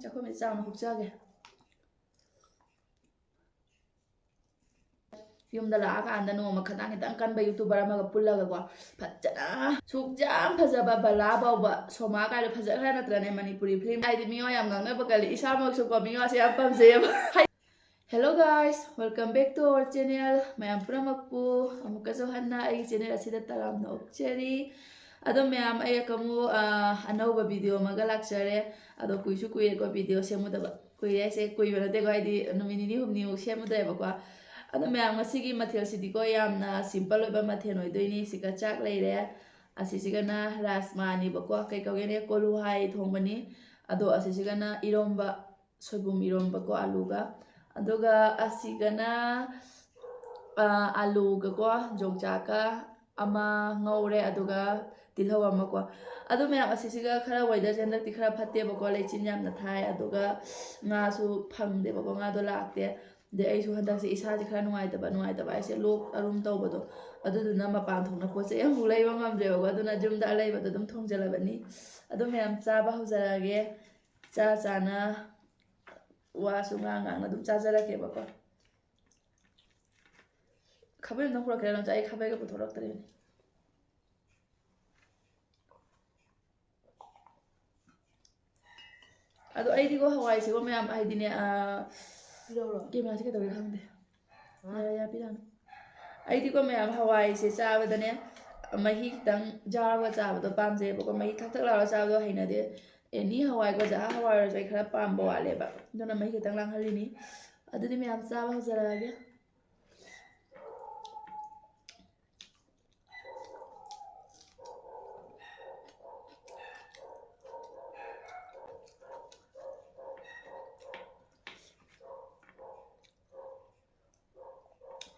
ꯆꯥꯛꯈꯨꯝꯁꯦ ꯆꯥꯎꯅ ꯍꯨꯛꯆꯒꯦ ꯌꯨꯝꯗ ꯂꯥꯛꯑꯀꯥꯟꯗ ꯅꯣꯡꯃ ꯈꯤꯇꯪ ꯀꯟꯕ ꯌꯨꯇꯨꯕꯔ ꯑꯃꯒ ꯄꯨꯜꯂꯒꯀꯣ ꯐꯖꯅ ꯁꯨꯛ ꯌꯥꯝ ꯐꯖꯕ ꯕꯂꯥ ꯐꯥꯎꯕ ꯁꯣꯃꯥ ꯀꯥꯏꯗꯣ ꯐꯖꯈ꯭ꯔ ꯅꯠꯇ꯭ꯔꯅꯦ ꯃꯅꯤꯄꯨꯔꯤ ꯐꯤꯂꯝ ꯍꯥꯏꯗꯤ ꯃꯤꯋꯥ ꯌꯥꯝ ꯉꯥꯡꯅꯕ ꯀꯜꯂꯤ ꯏꯁꯥꯃꯛꯁꯨꯀꯣ ꯃꯤꯋꯥꯁꯦ ꯌꯥꯝ ꯄꯥꯝꯖꯩꯌꯦꯕ hello guys welcome back to our channel ꯃꯌꯥꯝ ꯄꯨꯝꯅꯃꯛꯄꯨ ꯑꯃꯨꯛꯀꯁꯨ ꯍꯟꯅ ꯑꯩꯒꯤ ꯆꯦꯅꯦꯜ ꯑꯁꯤꯗ ꯇꯔꯥꯝꯅ ꯑꯣꯛꯆꯔꯤ ꯑꯗꯣ ꯃꯌꯥꯝ ꯑꯩ ꯑꯃꯨꯛ ꯑꯅꯧꯕ ꯚꯤꯗꯤꯑꯣ ꯑꯃꯒ ꯂꯥꯛꯆꯔꯦ ꯑꯗꯣ ꯀꯨꯏꯁꯨ ꯀꯨꯏꯔꯦꯀꯣ ꯚꯤꯗꯤꯑꯣ ꯁꯦꯝꯃꯨꯗꯕ ꯀꯨꯏꯔꯦ ꯍꯥꯏꯁꯦ ꯀꯨꯏꯕ ꯅꯠꯇꯦꯀꯣ ꯍꯥꯏꯗꯤ ꯅꯨꯃꯤꯠ ꯅꯤꯅꯤ ꯍꯨꯝꯅꯤꯃꯨꯛ ꯁꯦꯝꯃꯨꯗꯦꯕꯀꯣ ꯑꯗꯣ ꯃꯌꯥꯝ ꯉꯁꯤꯒꯤ ꯃꯊꯦꯜꯁꯤꯗꯤꯀꯣ ꯌꯥꯝꯅ ꯁꯤꯝꯄꯜ ꯑꯣꯏꯕ ꯃꯊꯦꯜ ꯑꯣꯏꯗꯣꯏꯅꯤ ꯁꯤꯒ ꯆꯥꯛ ꯂꯩꯔꯦ ꯑꯁꯤꯁꯤꯒꯅ ꯔꯥꯖꯃꯥꯅꯤꯕꯀꯣ ꯀꯩ ꯀꯧꯒꯦꯅꯦ ꯀꯣꯂꯨ ꯍꯋꯥꯏ ꯊꯣꯡꯕꯅꯤ ꯑꯗꯣ ꯑꯁꯤꯁꯤꯒꯅ ꯏꯔꯣꯝꯕ ꯁꯣꯏꯕꯨꯝ ꯏꯔꯣꯝꯕꯀꯣ ꯑꯂꯨꯒ ꯑꯗꯨꯒ ꯑꯁꯤꯒꯅ ꯑꯂꯨꯒꯀꯣ ꯌꯣꯡꯆꯥꯛꯀ ꯑꯃ ꯉꯧꯔꯦ ꯑꯗꯨꯒ ꯇꯤꯜꯍꯧ ꯑꯃꯀꯣ ꯑꯗꯨ ꯃꯌꯥꯝ ꯑꯁꯤꯁꯤꯒ ꯈꯔ ꯋꯦꯗꯔꯁꯦ ꯍꯟꯗꯛꯇꯤ ꯈꯔ ꯐꯠꯇꯦꯕꯀꯣ ꯂꯩꯆꯤꯟ ꯌꯥꯝꯅ ꯊꯥꯏ ꯑꯗꯨꯒ ꯉꯥꯁꯨ ꯐꯪꯗꯦꯕꯀꯣ ꯉꯥꯗꯣ ꯂꯥꯛꯇꯦ ꯑꯗꯩ ꯑꯩꯁꯨ ꯍꯟꯗꯛꯁꯦ ꯏꯁꯥꯁꯦ ꯈꯔ ꯅꯨꯡꯉꯥꯏꯇꯕ ꯍꯥꯏꯁꯦ ꯂꯣꯛ ꯑꯔꯨꯝ ꯇꯧꯕꯗꯣ ꯑꯗꯨꯗꯨꯅ ꯃꯄꯥꯟ ꯊꯣꯛꯅ ꯄꯣꯠ ꯆꯩ ꯑꯃꯐꯥꯎ ꯂꯩꯕ ꯉꯝꯗ꯭ꯔꯦꯕꯀꯣ ꯑꯗꯨꯅ ꯌꯨꯝꯗ ꯑꯂꯩꯕꯗꯣ ꯑꯗꯨꯝ ꯊꯣꯡꯖꯜꯂꯕꯅꯤ ꯑꯗꯨ ꯃꯌꯥꯝ ꯆꯥꯕ ꯍꯧꯖꯔꯛꯑꯒꯦ ꯆꯥꯅ ꯋꯥꯁꯨ ꯉꯥꯡꯅ ꯑꯗꯨꯝ ꯆꯥꯖꯔꯛꯀꯦꯕꯀꯣ ꯈꯥꯕꯩ ꯑꯝꯇꯪ ꯄꯨꯔꯛꯀꯦꯔꯥ ꯅꯪ ꯑꯩ ꯈꯥꯕꯩꯒ ꯄꯨꯊꯣꯔꯛꯇ꯭ꯔꯦꯅꯦ ꯑꯗꯣ ꯑꯩꯗꯤꯀꯣ ꯍꯋꯥꯏꯁꯤꯀꯣ ꯃꯌꯥꯝ ꯍꯥꯏꯗꯤꯅꯦ ꯀꯦꯃꯦꯔꯥꯁꯦ ꯀꯩꯗꯧꯔꯦ ꯈꯪꯗꯦ ꯌꯥꯄꯤꯔꯛꯑꯅꯨ ꯑꯩꯗꯤꯀꯣ ꯃꯌꯥꯝ ꯍꯋꯥꯏꯁꯦ ꯆꯥꯕꯗꯅꯦ ꯃꯍꯤ ꯈꯤꯇꯪ ꯌꯥꯎꯔꯒ ꯆꯥꯕꯗꯣ ꯄꯥꯝꯖꯩꯌꯦꯕꯀꯣ ꯃꯍꯤ ꯊꯛ ꯊꯛ ꯂꯥꯎꯔꯒ ꯆꯥꯕꯗꯣ ꯍꯩꯅꯗꯦ ꯑꯦꯅꯤ ꯍꯋꯥꯏꯀꯣ ꯖꯍꯥ ꯍꯋꯥꯏ ꯑꯣꯏꯔꯁꯨ ꯑꯩ ꯈꯔ ꯄꯥꯝꯕ ꯋꯥꯠꯂꯦꯕ ꯑꯗꯨꯅ ꯃꯍꯤ ꯈꯤꯇꯪ ꯂꯥꯡꯍꯜꯂꯤꯅꯤ ꯑꯗꯨꯗꯤ ꯃꯌꯥꯝ ꯆꯥꯕ ꯍꯧꯖꯔꯛꯑꯒꯦ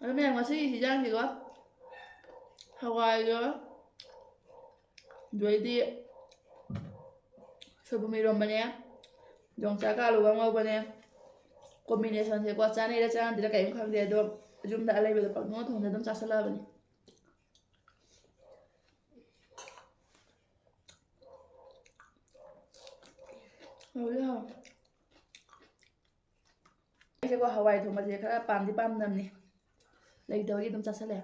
ꯑꯗꯨ ꯃꯌꯥꯝ ꯉꯁꯤꯒꯤ ꯍꯤꯟꯖꯥꯡꯁꯤꯀꯣ ꯍꯋꯥꯏꯒ ꯑꯗꯩꯗꯤ ꯁꯣꯏꯕꯨꯝ ꯏꯔꯣꯝꯕꯅꯦ ꯌꯣꯡꯆꯥꯛꯀ ꯑꯂꯨꯒ ꯉꯧꯕꯅꯦ ꯀꯣꯝꯕꯤꯅꯦꯁꯟꯁꯦꯀꯣ ꯆꯥꯅꯩꯔ ꯆꯥꯅꯗꯦꯔ ꯀꯔꯤꯝ ꯈꯪꯗꯦ ꯑꯗꯣ ꯌꯨꯝꯗ ꯑꯂꯩꯕꯗꯣ ꯄꯪꯊꯣꯡ ꯊꯣꯡꯗ ꯑꯗꯨꯝ ꯆꯥꯁꯜꯂꯛꯑꯕꯅꯤ ꯑꯩꯁꯦꯀꯣ ꯍꯋꯥꯏ ꯊꯣꯡꯕꯁꯦ ꯈꯔ ꯄꯥꯝꯗꯤ ꯄꯥꯝꯅꯕꯅꯤ ꯂꯩꯇꯕꯒꯤ ꯑꯗꯨꯝ ꯆꯥꯁꯜꯂꯦ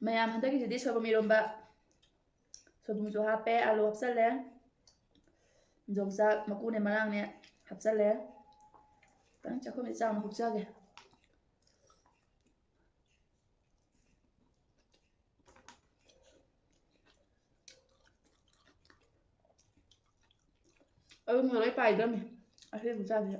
ꯃꯌꯥꯝ ꯍꯟꯗꯛꯀꯤꯁꯤꯗꯤ ꯁꯣꯏꯕꯨꯝ ꯏꯔꯣꯝꯕ ꯁꯣꯏꯕꯨꯝꯁꯨ ꯍꯥꯞꯄꯦ ꯑꯂꯨ ꯍꯥꯞꯆꯜꯂꯦ ꯌꯣꯡꯆꯥꯛ ꯃꯀꯨꯅꯦ ꯃꯔꯥꯡꯅꯦ ꯍꯥꯞꯆꯜꯂꯦ ꯈꯤꯇꯪ ꯆꯥꯛꯈꯨꯝꯁꯦ ꯆꯥꯎꯅ ꯍꯨꯛꯆꯒꯦ ꯑꯗꯨꯝ ꯂꯣꯏ ꯄꯥꯏꯗ꯭ꯔꯝꯃꯤ ꯑꯁꯤ ꯍꯨꯛꯆꯥꯁꯦ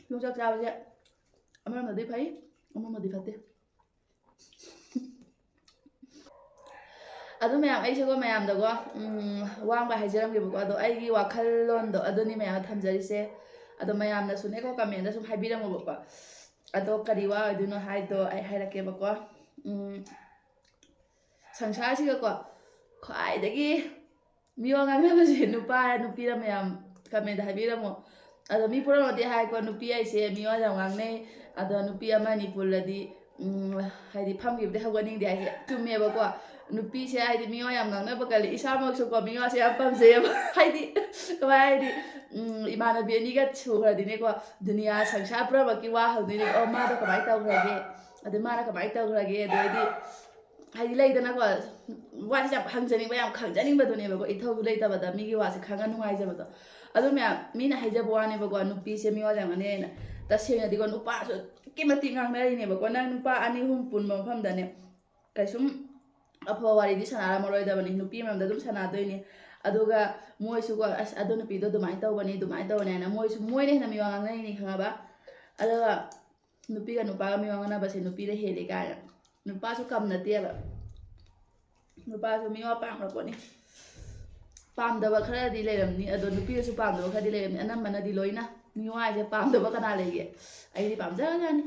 ꯌꯣꯡꯆꯥꯛ ꯆꯥꯕꯁꯦ ꯑꯃꯔꯣꯝꯗꯗꯤ ꯐꯩ ꯑꯃꯔꯣꯝꯗꯗꯤ ꯐꯠꯇꯦ ꯑꯗꯨ ꯃꯌꯥꯝ ꯑꯩꯁꯦꯀꯣ ꯃꯌꯥꯝꯗꯀꯣ ꯋꯥꯡꯕ ꯍꯥꯏꯖꯔꯝꯒꯦꯕꯀꯣ ꯑꯗꯣ ꯑꯩꯒꯤ ꯋꯥꯈꯜꯂꯣꯟꯗꯣ ꯑꯗꯨꯅꯤ ꯃꯌꯥꯝꯅ ꯊꯝꯖꯔꯤꯁꯦ ꯑꯗꯣ ꯃꯌꯥꯝꯅꯁꯨꯅꯦꯀꯣ ꯀꯃꯦꯟꯗ ꯁꯨꯝ ꯍꯥꯏꯕꯤꯔꯝꯃꯣꯕꯀꯣ ꯑꯗꯣ ꯀꯔꯤ ꯋꯥ ꯑꯣꯏꯗꯣꯏꯅꯣ ꯍꯥꯏꯗꯣ ꯑꯩ ꯍꯥꯏꯔꯛꯀꯦꯕꯀꯣ ꯁꯪꯁꯥꯔꯁꯤꯒꯀꯣ ꯈ꯭ꯋꯥꯏꯗꯒꯤ ꯃꯤꯋꯥ ꯉꯥꯡꯅꯕꯁꯦ ꯅꯨꯄꯥꯔ ꯅꯨꯄꯤꯔ ꯃꯌꯥꯝ ꯀꯃꯦꯟꯗ ꯍꯥꯏꯕꯤꯔꯝꯃꯣ ꯑꯗꯣ ꯃꯤ ꯄꯨꯝꯅꯃꯛꯇꯤ ꯍꯥꯏꯀꯣ ꯅꯨꯄꯤ ꯍꯥꯏꯁꯦ ꯃꯤꯋꯥ ꯌꯥꯝ ꯉꯥꯡꯅꯩ ꯑꯗꯣ ꯅꯨꯄꯤ ꯑꯃꯅꯤ ꯄꯨꯜꯂꯗꯤ ꯍꯥꯏꯗꯤ ꯐꯝꯈꯤꯕꯗꯩ ꯍꯧꯒꯠꯅꯤꯡꯗꯦ ꯍꯥꯏꯁꯦ ꯆꯨꯝꯃꯦꯕꯀꯣ ꯅꯨꯄꯤꯁꯦ ꯍꯥꯏꯗꯤ ꯃꯤꯋꯥ ꯌꯥꯝ ꯉꯥꯡꯅꯕ ꯀꯜꯂꯤ ꯏꯁꯥꯃꯛꯁꯨꯀꯣ ꯃꯤꯋꯥꯁꯦ ꯌꯥꯝ ꯄꯥꯝꯖꯩꯌꯦꯕ ꯍꯥꯏꯗꯤ ꯀꯃꯥꯏ ꯍꯥꯏꯗꯤ ꯏꯃꯥꯟꯅꯕꯤ ꯑꯅꯤꯒ ꯁꯨꯈ꯭ꯔꯗꯤꯅꯦꯀꯣ ꯗꯨꯅꯤꯌꯥ ꯁꯪꯁꯥꯔ ꯄꯨꯝꯅꯃꯛꯀꯤ ꯋꯥ ꯍꯧꯗꯣꯏꯅꯦ ꯑꯣ ꯃꯥꯗꯣ ꯀꯃꯥꯏꯅ ꯇꯧꯈ꯭ꯔꯒꯦ ꯑꯗꯩ ꯃꯥꯅ ꯀꯃꯥꯏꯅ ꯇꯧꯈ꯭ꯔꯒꯦ ꯑꯗꯩꯗꯤ ꯍꯥꯏꯗꯤ ꯂꯩꯗꯅꯀꯣ ꯋꯥꯁꯦ ꯌꯥꯝ ꯍꯪꯖꯅꯤꯡꯕ ꯌꯥꯝ ꯈꯪꯖꯅꯤꯡꯕꯗꯨꯅꯦꯕꯀꯣ ꯏꯊꯧꯁꯨ ꯂꯩꯇꯕꯗ ꯃꯤꯒꯤ ꯋꯥꯁꯦ ꯈꯪꯉ ꯅꯨꯡꯉꯥꯏꯖꯕꯗꯣ ꯑꯗꯨ ꯃꯌꯥꯝ ꯃꯤꯅ ꯍꯥꯏꯖꯕ ꯋꯥꯅꯦꯕꯀꯣ ꯅꯨꯄꯤꯁꯦ ꯃꯤꯋꯥ ꯌꯥꯝꯒꯅꯤ ꯑꯩꯅ ꯇꯁꯦꯡꯅꯗꯤꯀꯣ ꯅꯨꯄꯥꯁꯨ ꯑꯗꯨꯛꯀꯤ ꯃꯇꯤꯛ ꯉꯥꯡꯅꯔꯤꯅꯦꯕꯀꯣ ꯅꯪ ꯅꯨꯄꯥ 2-3 ꯄꯨꯟꯕ ꯃꯐꯝꯗꯅꯦ ꯀꯩꯁꯨꯝ ꯑꯐꯕ ꯋꯥꯔꯤꯗꯤ ꯁꯥꯟꯅꯔꯝꯃꯔꯣꯏꯗꯕꯅꯤ ꯅꯨꯄꯤ ꯃꯔꯝꯗ ꯑꯗꯨꯝ ꯁꯥꯟꯅꯗꯣꯏꯅꯤ ꯑꯗꯨꯒ ꯃꯣꯏꯁꯨꯀꯣ ꯑꯁ ꯑꯗꯨ ꯅꯨꯄꯤꯗꯣ ꯑꯗꯨꯃꯥꯏꯅ ꯇꯧꯕꯅꯤ ꯍꯥꯏꯅ ꯃꯣꯏꯅ ꯍꯦꯟꯅ ꯃꯤꯋꯥ ꯉꯥꯡꯅꯔꯤꯅꯤ ꯈꯪꯉꯕ ꯑꯗꯨꯒ ꯅꯨꯄꯤꯒ ꯅꯨꯄꯥꯒ ꯃꯤꯋꯥ ꯉꯥꯡꯅꯕꯁꯦ ꯅꯨꯄꯤꯗ ꯍꯦꯜꯂꯤ ꯀꯥꯏꯅ ꯅꯨꯄꯥꯁꯨ ꯀꯝ ꯅꯠꯇꯦꯕ ꯅꯨꯄꯥꯁꯨ ꯃꯤꯋꯥ ꯄꯥꯝꯈ꯭ꯔꯄꯣꯠꯅꯤ ꯄꯥꯝꯗꯕ ꯈꯔꯗꯤ ꯂꯩꯔꯝꯅꯤ ꯑꯗꯣ ꯅꯨꯄꯤꯗꯁꯨ ꯄꯥꯝꯗꯕ ꯈꯔꯗꯤ ꯂꯩꯔꯝꯅꯤ ꯑꯅꯝꯕꯅꯗꯤ ꯂꯣꯏꯅ ꯃꯤꯋꯥ ꯍꯥꯏꯁꯦ ꯄꯥꯝꯗꯕ ꯀꯅꯥ ꯂꯩꯒꯦ ꯑꯩꯗꯤ ꯄꯥꯝꯖꯔꯖꯥꯠꯅꯤ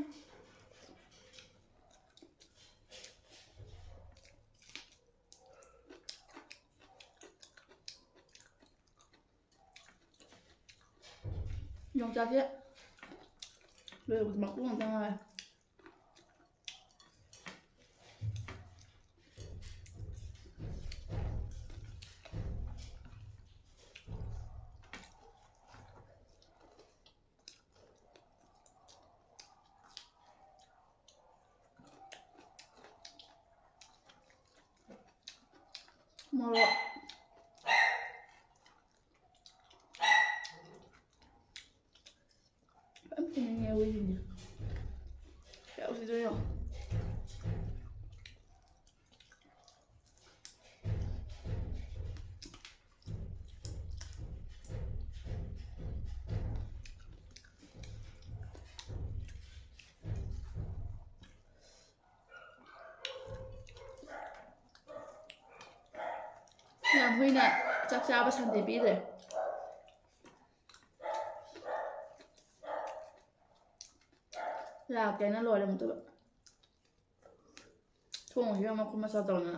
ꯌꯣꯡꯆꯥꯛꯁꯦ ꯂꯣꯏꯕꯗ ꯃꯀꯨ ꯉꯥꯛꯇ ꯉꯥꯏꯔꯦ ꯃꯣꯔꯣꯛ ꯌꯥꯝ ꯊꯤꯅꯤꯡꯉꯦ ꯍꯨꯏꯁꯤꯡꯁꯦ ꯀꯌꯥ ꯎꯁꯤꯗꯣꯏꯅꯣ ꯌꯥꯝ ꯍꯨꯏꯅ ꯆꯥꯛ ꯆꯥꯕ ꯁꯟꯗꯦ ꯄꯤꯗ꯭ꯔꯦ ꯂꯥꯛꯀꯦꯅ ꯂꯣꯏꯔꯦ ꯑꯃꯨꯛꯇꯕ ꯊꯣꯡꯁꯤꯒ ꯃꯈꯨꯝ ꯃꯆꯥ ꯇꯧꯅ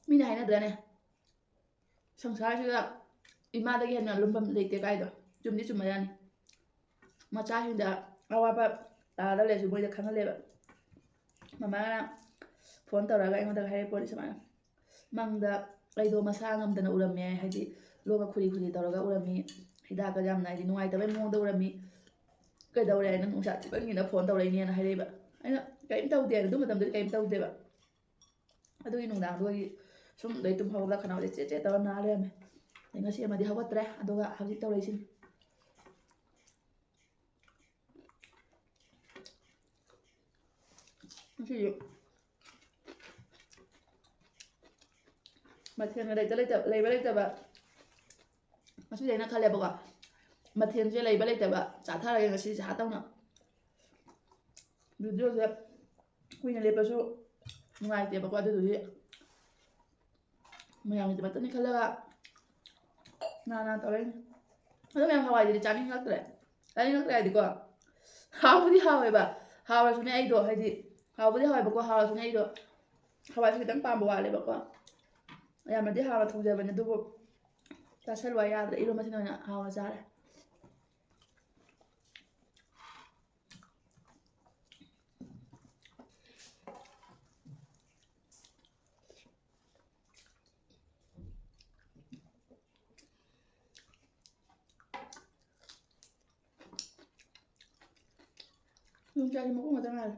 ꯃꯤꯅ ꯍꯥꯏꯅꯗ꯭ꯔꯅꯦ ꯁꯪꯁꯥꯔꯁꯤꯗ ꯏꯃꯥꯗꯒꯤ ꯍꯦꯟꯅ ꯂꯨꯝꯐꯝ ꯂꯩꯇꯦ ꯀꯥꯏꯗꯣ ꯆꯨꯝꯗꯤ ꯆꯨꯝꯃꯖꯥꯠꯅꯤ ꯃꯆꯥꯁꯤꯡꯗ ꯑꯋꯥꯕ ꯇꯥꯔ ꯂꯩꯔꯁꯨ ꯃꯣꯏꯗ ꯈꯪꯍꯜꯂꯦꯕ ꯃꯃꯥꯅ ꯐꯣꯟ ꯇꯧꯔꯒ ꯑꯩꯉꯣꯟꯗ ꯍꯥꯏꯔꯛꯄꯣꯅꯤ ꯁꯨꯃꯥꯏꯅ ꯃꯪꯗ ꯑꯩꯗꯣ ꯃꯁꯥ ꯉꯝꯗꯅ ꯎꯔꯝꯃꯦ ꯍꯥꯏꯗꯤ ꯂꯣꯛꯒ ꯈꯨꯔꯤ ꯇꯧꯔꯒ ꯎꯔꯝꯃꯤ ꯍꯤꯗꯥꯛꯀ ꯌꯥꯝꯅ ꯍꯥꯏꯗꯤ ꯅꯨꯡꯉꯥꯏꯇꯕꯩ ꯃꯑꯣꯡꯗ ꯎꯔꯝꯃꯤ ꯀꯩꯗꯧꯔꯦ ꯍꯥꯏꯅ ꯅꯨꯡꯁꯥ ꯊꯤꯕꯪꯒꯤꯅ ꯐꯣꯟ ꯇꯧꯔꯛꯏꯅꯦꯅ ꯍꯥꯏꯔꯛꯏꯕ ꯑꯩꯅ ꯀꯔꯤꯝ ꯇꯧꯗꯦ ꯑꯗꯨ ꯃꯇꯝꯗꯗꯤ ꯀꯔꯤꯝ ꯇꯧꯗꯦꯕ ꯑꯗꯨꯒꯤ ꯅꯨꯡꯗꯥꯡꯗꯣ ꯑꯩ ꯁꯨꯝ ꯑꯗꯩ ꯇꯨꯝ ꯍꯧꯒꯠꯂ ꯈꯅꯥꯎꯁꯦ ꯆꯦꯠ ꯇꯧꯔ ꯅꯥ ꯂꯩꯔꯝꯃꯦ ꯑꯗꯩ ꯉꯁꯤ ꯑꯃꯗꯤ ꯍꯧꯒꯠꯇ꯭ꯔꯦ ꯑꯗꯨꯒ ꯍꯧꯖꯤꯛ ꯇꯧꯔꯛꯏꯁꯤꯅꯤ ꯉꯁꯤꯁꯨ ꯃꯊꯦꯜꯒ ꯂꯩꯕ ꯂꯩꯇꯕ ꯉꯁꯤꯗꯤ ꯑꯩꯅ ꯈꯜꯂꯦꯕꯀꯣ ꯃꯊꯦꯜꯁꯦ ꯂꯩꯕ ꯂꯩꯇꯕ ꯆꯥꯊꯔꯒꯦ ꯉꯁꯤꯁꯦ ꯍꯥꯇꯧꯅ ꯚꯤꯗꯤꯑꯣꯁꯦ ꯀꯨꯏꯅ ꯂꯦꯞꯄꯁꯨ ꯅꯨꯡꯉꯥꯏꯇꯦꯕꯀꯣ ꯑꯗꯨꯗꯨꯒꯤ ꯃꯌꯥꯝꯒꯤꯗꯃꯛꯇꯅꯤ ꯈꯜꯂꯒ ꯅꯥ ꯇꯧꯔꯛꯏꯅꯤ ꯑꯗꯣ ꯃꯌꯥꯝ ꯍꯋꯥꯏꯗꯨꯗꯤ ꯆꯥꯅꯤꯡꯉꯛꯇ꯭ꯔꯦ ꯍꯥꯏꯗꯤꯀꯣ ꯍꯥꯎꯕꯨꯗꯤ ꯍꯥꯎꯋꯦꯕ ꯍꯥꯎꯔꯁꯨꯅꯦ ꯑꯩꯗꯣ ꯍꯥꯏꯗꯤ ꯍꯥꯎꯕꯨꯗꯤ ꯍꯥꯎꯋꯦꯕꯀꯣ ꯍꯥꯎꯔꯁꯨꯅꯦ ꯑꯩꯗꯣ ꯍꯋꯥꯏꯁꯦ ꯈꯤꯇꯪ ꯄꯥꯝꯕ ꯋꯥꯠꯂꯦꯕꯀꯣ ꯌꯥꯝꯅꯗꯤ ꯍꯥꯎꯅ ꯊꯣꯡꯖꯕꯅꯦ ꯑꯗꯨꯕꯨ ꯆꯥꯁꯜꯂꯨ ꯌꯥꯗ꯭ꯔꯦ ꯏꯔꯣꯟꯕꯁꯤꯅ ꯑꯣꯏꯅ ꯍꯥꯎꯅ ꯆꯥꯔꯦ ꯌꯣꯡꯆꯥꯛꯁꯦ ꯃꯀꯨ ꯉꯥꯛꯇ ꯉꯥꯏꯔꯦ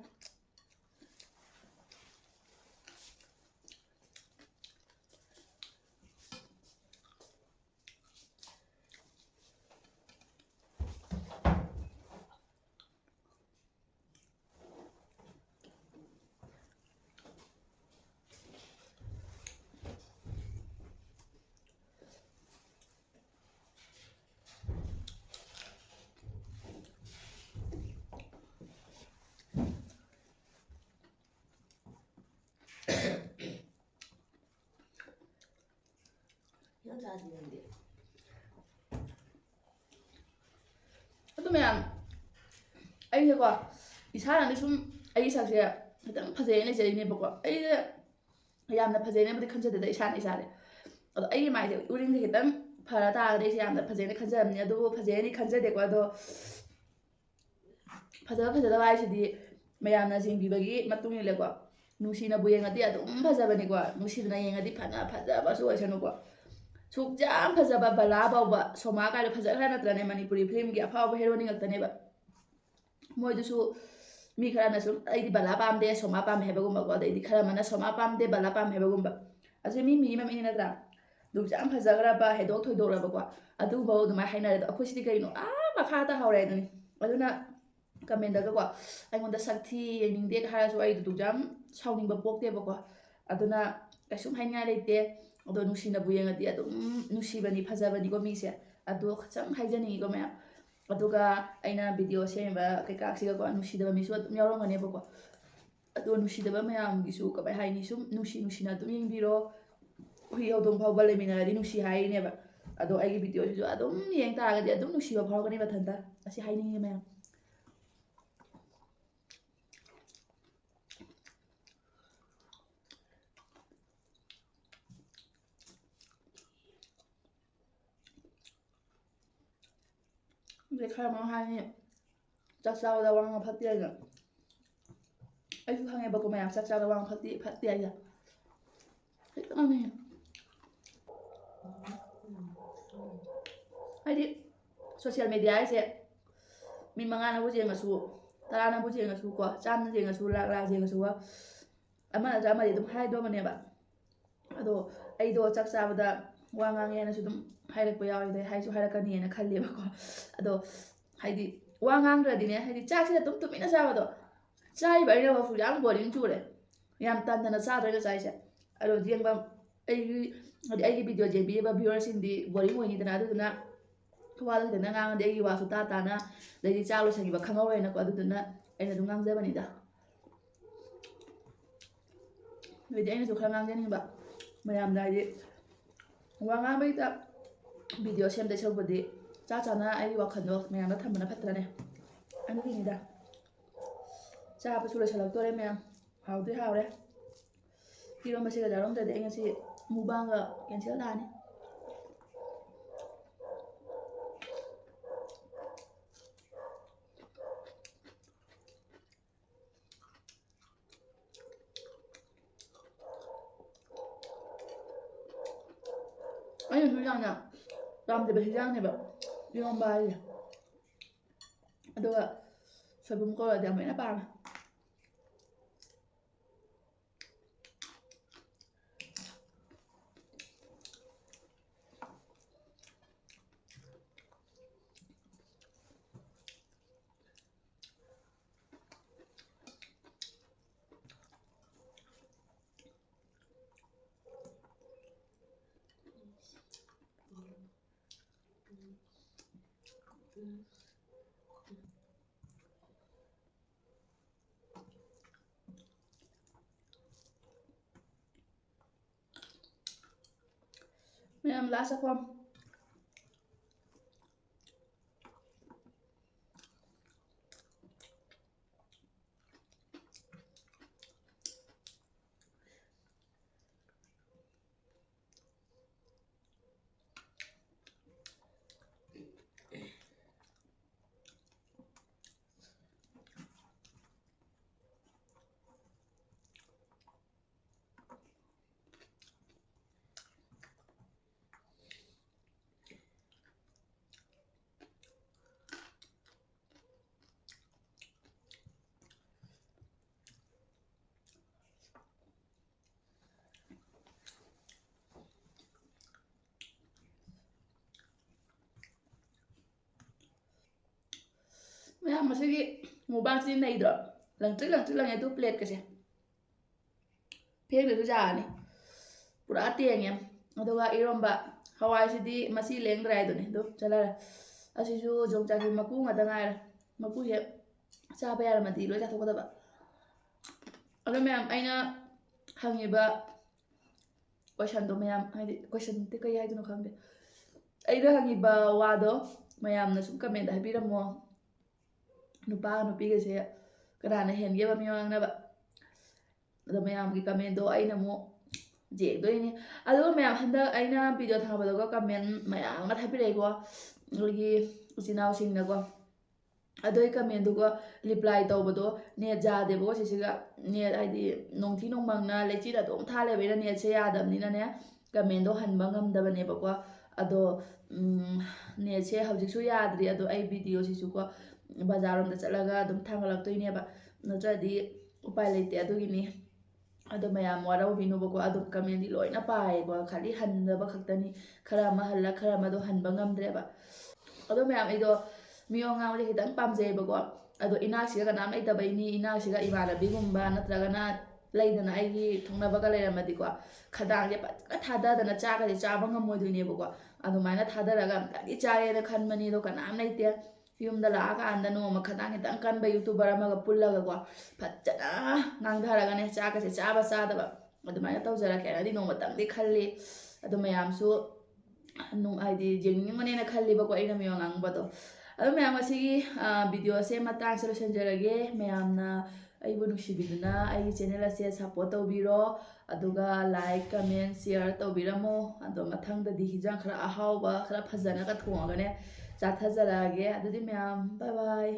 ꯑꯗꯨ ꯃꯌꯥꯝ ꯑꯩꯁꯦꯀꯣ ꯏꯁꯥꯅꯗꯤ ꯁꯨꯝ ꯑꯩꯒꯤ ꯁꯛꯁꯦ ꯈꯤꯇꯪ ꯐꯖꯩꯅ ꯂꯩꯖꯔꯤꯅꯦꯕꯀꯣ ꯑꯩꯁꯦ ꯌꯥꯝꯅ ꯐꯖꯩꯅꯕꯨꯗꯤ ꯈꯟꯖꯗꯦꯗ ꯏꯁꯥꯅ ꯑꯗꯣ ꯑꯩꯒꯤ ꯃꯥꯏꯁꯦ ꯎꯔꯤꯡꯁꯦ ꯈꯤꯇꯪ ꯐꯔ ꯇꯥꯔꯒꯗꯤ ꯑꯩꯁꯦ ꯌꯥꯝꯅ ꯐꯖꯩꯅ ꯈꯟꯖꯕꯅꯤ ꯑꯗꯨꯕꯨ ꯐꯖꯩꯅꯗꯤ ꯈꯟꯖꯗꯦꯀꯣ ꯑꯗꯣ ꯐꯖꯗꯕ ꯍꯥꯏꯁꯤꯗꯤ ꯃꯌꯥꯝꯅ ꯌꯦꯡꯕꯤꯕꯒꯤ ꯃꯇꯨꯡ ꯏꯜꯂꯦꯀꯣ ꯅꯨꯡꯁꯤꯅꯕꯨꯌꯦꯡꯉꯗꯤ ꯑꯗꯨꯝ ꯐꯖꯕꯅꯤꯀꯣ ꯅꯨꯡꯁꯤꯗꯅ ꯌꯦꯡꯉꯗꯤ ꯐꯅ ꯐꯖꯕꯁꯨ ꯑꯣꯏꯁꯅꯨꯀꯣ ꯁꯨꯛ ꯌꯥꯝ ꯐꯖꯕ ꯕꯂꯥ ꯐꯥꯎꯕ ꯁꯣꯃꯥ ꯀꯥꯏꯗꯣ ꯐꯖꯈ꯭ꯔ ꯅꯠꯇ꯭ꯔꯅꯦ ꯃꯅꯤꯄꯨꯔꯤ ꯐꯤꯂꯝꯒꯤ ꯑꯐꯥꯎꯕ ꯍꯦꯔꯣꯅꯤ ꯉꯥꯛꯇꯅꯦꯕ ꯃꯣꯏꯗꯨꯁꯨ ꯃꯤ ꯈꯔꯅ ꯁꯨꯝ ꯑꯩꯗꯤ ꯕꯂꯥ ꯄꯥꯝꯗꯦ ꯁꯣꯃꯥ ꯄꯥꯝꯃꯦ ꯍꯥꯏꯕꯒꯨꯝꯕꯀꯣ ꯑꯗꯩꯗꯤ ꯈꯔ ꯑꯃꯅ ꯁꯣꯃꯥ ꯄꯥꯝꯗꯦ ꯕꯂꯥ ꯄꯥꯝꯃꯦ ꯍꯥꯏꯕꯒꯨꯝꯕ ꯑꯁꯤ ꯃꯤꯒꯤ ꯃꯃꯤꯡ ꯅꯠꯇ꯭ꯔꯥ ꯑꯗꯨꯁꯨ ꯌꯥꯝ ꯐꯖꯈ꯭ꯔꯕ ꯍꯩꯗꯣꯛ ꯊꯣꯏꯗꯣꯛꯔꯕꯀꯣ ꯑꯗꯨꯐꯥꯎ ꯑꯗꯨꯃꯥꯏꯅ ꯍꯥꯏꯅꯔꯦ ꯑꯗꯣ ꯑꯩꯈꯣꯏ ꯁꯤꯗꯤ ꯀꯩꯅꯣ ꯃꯈꯥ ꯇꯥꯍꯧꯔꯦ ꯑꯗꯨꯅꯤ ꯑꯗꯨꯅ ꯀꯃꯦꯟꯗꯒꯀꯣ ꯑꯩꯉꯣꯟꯗ ꯁꯛꯊꯤ ꯌꯦꯡꯅꯤꯡꯗꯦ ꯍꯥꯏꯔꯁꯨ ꯑꯩꯗꯨ ꯌꯥꯝ ꯁꯥꯎꯅꯤꯡꯕ ꯄꯣꯛꯇꯦꯕꯀꯣ ꯑꯗꯨꯅ ꯀꯩꯁꯨꯝ ꯍꯥꯏꯅꯤꯡꯉꯥꯏ ꯂꯩꯇꯦ ꯑꯗꯣ ꯅꯨꯡꯁꯤꯅꯕꯨ ꯌꯦꯡꯉꯗꯤ ꯑꯗꯨꯝ ꯅꯨꯡꯁꯤꯕꯅꯤ ꯐꯖꯕꯅꯤꯀꯣ ꯃꯤꯁꯦ ꯑꯗꯣ ꯈꯤꯇꯪ ꯍꯥꯏꯖꯅꯤꯡꯉꯤꯀꯣ ꯃꯌꯥꯝ ꯑꯗꯨꯒ ꯑꯩꯅ ꯚꯤꯗꯤꯑꯣ ꯁꯦꯝꯃꯤꯕ ꯀꯩꯀꯥꯁꯤꯒꯀꯣ ꯅꯨꯡꯁꯤꯗꯕ ꯃꯤꯁꯨ ꯑꯗꯨꯝ ꯌꯥꯎꯔꯝꯒꯅꯦꯕꯀꯣ ꯑꯗꯣ ꯅꯨꯡꯁꯤꯗꯕ ꯃꯌꯥꯝꯒꯤꯁꯨ ꯀꯃꯥꯏ ꯍꯥꯏꯅꯤ ꯁꯨꯝ ꯅꯨꯡꯁꯤꯅ ꯑꯗꯨꯝ ꯌꯦꯡꯕꯤꯔꯣ ꯍꯨꯏ ꯍꯧꯗꯣꯡ ꯐꯥꯎꯕ ꯂꯩꯃꯤꯟꯅꯔꯗꯤ ꯅꯨꯡꯁꯤ ꯍꯥꯏꯔꯤꯅꯦꯕ ꯑꯗꯣ ꯑꯩꯒꯤ ꯚꯤꯗꯤꯑꯣꯁꯤꯁꯨ ꯑꯗꯨꯝ ꯌꯦꯡ ꯇꯥꯔꯒꯗꯤ ꯑꯗꯨꯝ ꯅꯨꯡꯁꯤꯕ ꯐꯥꯎꯔꯛꯀꯅꯤ ꯃꯊꯟꯇ ꯑꯁꯤ ꯍꯥꯏꯅꯤꯡꯉꯤ ꯃꯌꯥꯝ ꯑꯗꯩ ꯈꯔ ꯑꯃ ꯍꯥꯏꯅꯤ ꯆꯥꯛ ꯆꯥꯕꯗ ꯋꯥ ꯉꯥꯡꯕ ꯐꯠꯇꯦ ꯍꯥꯏꯅ ꯑꯩꯁꯨ ꯈꯪꯉꯦꯕꯀꯣ ꯃꯌꯥꯝ ꯆꯥꯛ ꯆꯥꯕꯗ ꯋꯥ ꯉꯥꯡꯕ ꯐꯠꯇꯦ ꯍꯥꯏꯁꯦ ꯈꯤꯇꯪꯅꯤ ꯍꯥꯏꯗꯤ ꯁꯣꯁꯤꯌꯦꯜ ꯃꯦꯗꯤꯌꯥ ꯍꯥꯏꯁꯦ ꯃꯤ 5ꯅꯕꯨ ꯌꯦꯡꯉꯁꯨ 10ꯅꯕꯨ ꯌꯦꯡꯉꯁꯨ ꯀꯣ 100ꯅ ꯌꯦꯡꯉꯁꯨ ꯂꯥꯛ ꯌꯦꯡꯉꯁꯨ ꯑꯃ ꯅꯠꯇ꯭ꯔ ꯑꯃꯗꯤ ꯑꯗꯨꯝ ꯍꯥꯏꯗꯧꯕꯅꯦꯕ ꯑꯗꯣ ꯑꯩꯗꯣ ꯆꯥꯛ ꯆꯥꯕꯗ ꯋꯥ ꯉꯥꯡꯉꯦꯅꯁꯨ ꯑꯗꯨꯝ ꯍꯥꯏꯔꯛꯄ ꯌꯥꯎꯋꯦ ꯍꯥꯏꯁꯨ ꯍꯥꯏꯔꯛꯀꯅꯤꯅ ꯈꯜꯂꯦꯕꯀꯣ ꯑꯗꯣ ꯍꯥꯏꯗꯤ ꯋꯥ ꯉꯥꯡꯗ꯭ꯔꯗꯤꯅꯦ ꯍꯥꯏꯗꯤ ꯆꯥꯛꯁꯤꯗ ꯑꯗꯨꯝ ꯇꯨꯃꯤꯟꯅ ꯆꯥꯕꯗꯣ ꯆꯥꯔꯤꯕ ꯑꯩꯅꯐꯥꯎꯁꯨ ꯌꯥꯝ ꯕꯣꯔꯤꯡ ꯆꯨꯔꯦ ꯌꯥꯝ ꯇꯟꯗꯅ ꯆꯥꯗꯣꯏꯅ ꯆꯥꯏꯁꯦ ꯑꯗꯣ ꯌꯦꯡꯕ ꯑꯩꯒꯤ ꯚꯤꯗꯤꯑꯣ ꯌꯦꯡꯕꯤꯔꯤꯕ ꯚ꯭ꯌꯨꯋꯔꯁꯤꯡꯗꯤ ꯕꯣꯔꯤꯡ ꯑꯣꯏꯅꯤꯗꯅ ꯑꯗꯨꯗꯨꯅ ꯋꯥꯗꯣ ꯈꯤꯇꯪ ꯉꯥꯡꯉꯗꯤ ꯑꯩꯒꯤ ꯋꯥꯁꯨ ꯇꯥꯅ ꯑꯗꯩꯗꯤ ꯆꯥꯛ ꯂꯣꯏꯁꯟꯈꯤꯕ ꯈꯪꯍꯧꯔꯣꯏꯅꯀꯣ ꯑꯗꯨꯗꯨꯅ ꯑꯩꯅ ꯑꯗꯨꯝ ꯉꯥꯡꯖꯕꯅꯤꯗ ꯑꯗꯨꯗꯤ ꯑꯩꯅꯁꯨꯈꯔ ꯉꯥꯡꯖꯅꯤꯡꯕ ꯃꯌꯥꯝꯗ ꯍꯥꯏꯗꯤ ꯋꯥ ꯉꯥꯡꯕꯩꯗ ꯚꯤꯗꯤꯑꯣ ꯁꯦꯝꯗꯣꯏ ꯁꯔꯨꯛꯄꯨꯗꯤ ꯆꯥꯅ ꯑꯩꯒꯤ ꯋꯥꯈꯜꯗꯣ ꯃꯌꯥꯝꯗ ꯊꯝꯕꯅ ꯐꯠꯇ꯭ꯔꯅꯦ ꯑꯗꯨꯒꯤꯅꯤꯗ ꯆꯥꯕꯁꯨ ꯂꯣꯏꯁꯤꯜꯂꯛꯇꯣꯔꯦ ꯃꯌꯥꯝ ꯍꯥꯎꯗꯤ ꯍꯥꯎꯔꯦ ꯏꯔꯣꯟꯕꯁꯤꯒ ꯌꯥꯎꯔꯝꯗ꯭ꯔꯗꯤ ꯑꯩ ꯉꯁꯤ ꯃꯨꯛꯕꯥꯡꯒ ꯀꯦꯟꯁꯦꯜ ꯇꯥꯅꯤ ꯑꯩꯅꯁꯨ ꯌꯥꯝꯅ ꯄꯥꯝꯖꯕ ꯍꯤꯟꯖꯥꯡꯅꯦꯕ ꯏꯔꯣꯟꯕ ꯍꯥꯏꯁꯦ ꯑꯗꯨꯒ ꯁꯣꯏꯕꯨꯝ ꯀꯧꯔꯗꯤ ꯌꯥꯝ ꯂꯣꯏꯅ ꯄꯥꯝꯃꯦ meyam lasa kwam meyam masigi mubang si naidro langtrik langnya tu plate kasi phek du jaani pura tiengem aduga iromba hawai sidi masi lengdrai doni do chala asisu jongcha ki maku ngada ngai maku he cha ba yar madi lo ja thokada ba ado meyam aina hangiba question do meyam haidi question te kai haidino khangde aida hangiba wado meyam na sum comment haibiramo nupa nupi gase kadana hengeba miyang na ba ado meyam ki comment do aina mo je doini ado meyam handa aina video thaba do comment meyam ma thabire go gi usinau sing na go ado comment do go reply tawbado ne jade bo sisiga ne aidi nongthi nongmang na lechi da dom thale bera ne se yadam ni na ne comment do hanba ngam da bane ba ko ado ne se hawjik su yadri ado ai video sisu ko ꯕꯖꯥꯔꯣꯝꯗ ꯆꯠꯂꯒ ꯑꯗꯨꯝ ꯊꯥꯡꯒꯠꯂꯛꯇꯣꯏꯅꯦꯕ ꯅꯠꯇ꯭ꯔꯗꯤ ꯎꯄꯥꯏ ꯂꯩꯇꯦ ꯑꯗꯨꯒꯤꯅꯤ ꯑꯗꯣ ꯃꯌꯥꯝ ꯋꯥꯔꯧꯕꯤꯅꯨꯕꯀꯣ ꯑꯗꯨꯝ ꯀꯃꯦꯟꯗꯤ ꯂꯣꯏꯅ ꯄꯥꯏꯌꯦꯀꯣ ꯈꯜꯂꯤ ꯍꯟꯗꯕ ꯈꯛꯇꯅꯤ ꯈꯔ ꯑꯃ ꯍꯜꯂ ꯈꯔ ꯑꯃꯗꯣ ꯍꯟꯕ ꯉꯝꯗ꯭ꯔꯦꯕ ꯑꯗꯣ ꯃꯌꯥꯝ ꯑꯩꯗꯣ ꯃꯤꯋꯥ ꯉꯥꯡꯕꯗꯤ ꯈꯤꯇꯪ ꯄꯥꯝꯖꯩꯑꯕꯀꯣ ꯑꯗꯣ ꯏꯅꯥꯛꯁꯤꯒ ꯀꯅꯥꯝ ꯂꯩꯇꯕꯩꯅꯤ ꯏꯅꯥꯛꯁꯤꯒ ꯏꯃꯥꯟꯅꯕꯤꯒꯨꯝꯕ ꯅꯠꯇ꯭ꯔꯒꯅ ꯂꯩꯗꯅ ꯑꯩꯒꯤ ꯊꯨꯡꯅꯕꯒ ꯂꯩꯔꯝꯃꯗꯤꯀꯣ ꯈꯗꯥꯡꯁꯦ ꯐꯖꯅ ꯊꯥꯗꯗꯅ ꯆꯥꯛꯀꯁꯦ ꯆꯥꯕ ꯉꯝꯃꯣꯏꯗꯣꯏꯅꯦꯕꯀꯣ ꯑꯗꯨꯃꯥꯏꯅ ꯊꯥꯗꯔꯒ ꯑꯝꯇꯪꯗꯤ ꯆꯥꯒꯦꯅ ꯈꯟꯕꯅꯤ ꯑꯗꯣ ꯀꯅꯥꯝ ꯂꯩꯇꯦ ꯌꯨꯝꯗ ꯂꯥꯛꯑꯀꯥꯟꯗ ꯅꯣꯡꯃ ꯈꯤꯇꯪ ꯀꯟꯕ ꯌꯨꯇꯨꯕꯔ ꯑꯃꯒ ꯄꯨꯜꯂꯒꯀꯣ ꯐꯖꯅ ꯉꯥꯡꯊꯔꯒꯅꯦ ꯆꯥꯛꯀꯁꯦ ꯆꯥꯕ ꯆꯥꯗꯕ ꯑꯗꯨꯃꯥꯏꯅ ꯇꯧꯖꯔꯛꯀꯦꯅꯗꯤ ꯅꯣꯡꯃꯇꯪꯗꯤ ꯈꯜꯂꯤ ꯑꯗꯣ ꯃꯌꯥꯝꯁꯨ ꯍꯥꯏꯗꯤ ꯌꯦꯡꯅꯤꯡꯕꯅꯦꯅ ꯈꯜꯂꯤꯕꯀꯣ ꯑꯩꯅ ꯃꯤꯋꯥ ꯉꯥꯡꯕꯗꯣ ꯑꯗꯣ ꯃꯌꯥꯝ ꯉꯁꯤꯒꯤ ꯚꯤꯗꯤꯑꯣꯁꯦ ꯃꯇꯥꯡꯁꯦ ꯂꯣꯏꯁꯤꯟꯖꯔꯒꯦ ꯃꯌꯥꯝꯅ ꯑꯩꯕꯨ ꯅꯨꯡꯁꯤꯕꯤꯗꯨꯅ ꯑꯩꯒꯤ ꯆꯦꯅꯦꯜ ꯑꯁꯦ ꯁꯞꯄꯣꯔꯠ ꯇꯧꯕꯤꯔꯣ ꯑꯗꯨꯒ ꯂꯥꯏꯛ ꯀꯃꯦꯟ ꯁꯤꯌꯔ ꯇꯧꯕꯤꯔꯝꯃꯣ ꯑꯗꯣ ꯃꯊꯪꯗꯗꯤ ꯍꯤꯟꯖꯥꯡ ꯈꯔ ꯑꯍꯥꯎꯕ ꯈꯔ ꯐꯖꯅꯒ ꯊꯣꯡꯉꯒꯅꯦ ꯆꯥꯊꯖꯔꯛꯑꯒꯦ ꯑꯗꯨꯗꯤ ꯃꯌꯥꯝ ꯕꯥꯏ ꯕꯥꯏ